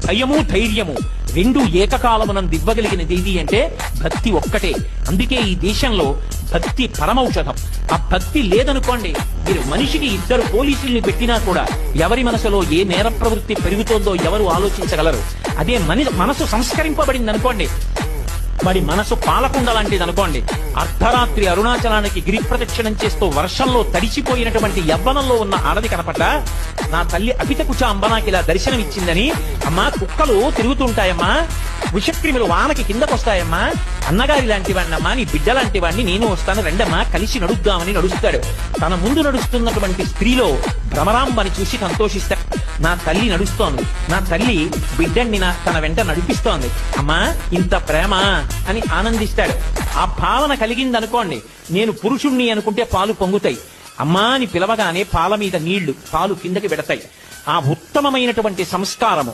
భయము ధైర్యము రెండు ఏకకాలమునందు ఇవ్వగలిగినది ఏది అంటే భక్తి ఒక్కటే. అందుకే ఈ దేశంలో భక్తి పరమౌషధం. ఆ భక్తి లేదనుకోండి, మీరు మనిషికి 2 పోలీసుల్ని పెట్టినా కూడా ఎవరి మనసులో ఏ నేర ప్రవృత్తి పెరుగుతోందో ఎవరు ఆలోచించగలరు. అదే మనసు సంస్కరింపబడింది అనుకోండి, మరి మనసు పాలకుండ లాంటిది అనుకోండి. అర్ధరాత్రి అరుణాచలానికి గిరి ప్రదక్షిణం చేస్తూ వర్షంలో తడిచిపోయినటువంటి యవ్వనంలో ఉన్న ఆడది కనపడ్డా, నా తల్లి అపితకుచాంబ నాకు ఇలా దర్శనం ఇచ్చిందని, అమ్మా కుక్కలు తిరుగుతుంటాయమ్మా, విషక్రిములు వానకి కిందకొస్తాయమ్మా, అన్నగారి లాంటి వాడినమ్మా, నీ బిడ్డ లాంటి వాడిని నేను వస్తాను, రెండమ్మా కలిసి నడుద్దామని నడుస్తాడు. తన ముందు నడుస్తున్నటువంటి స్త్రీలో భ్రమరాంబని చూసి సంతోషిస్తాడు. నా తల్లి నడుస్తోంది, నా తల్లి బిడ్డని తన వెంట నడిపిస్తోంది, అమ్మా ఇంత ప్రేమ అని ఆనందిస్తాడు. ఆ భావన కలిగింది అనుకోండి, నేను పురుషుణ్ణి అనుకుంటే పాలు పొంగుతాయి. అమ్మా అని పిలవగానే పాల మీద నీళ్లు, పాలు కిందకి పెడతాయి. ఆ ఉత్తమమైనటువంటి సంస్కారము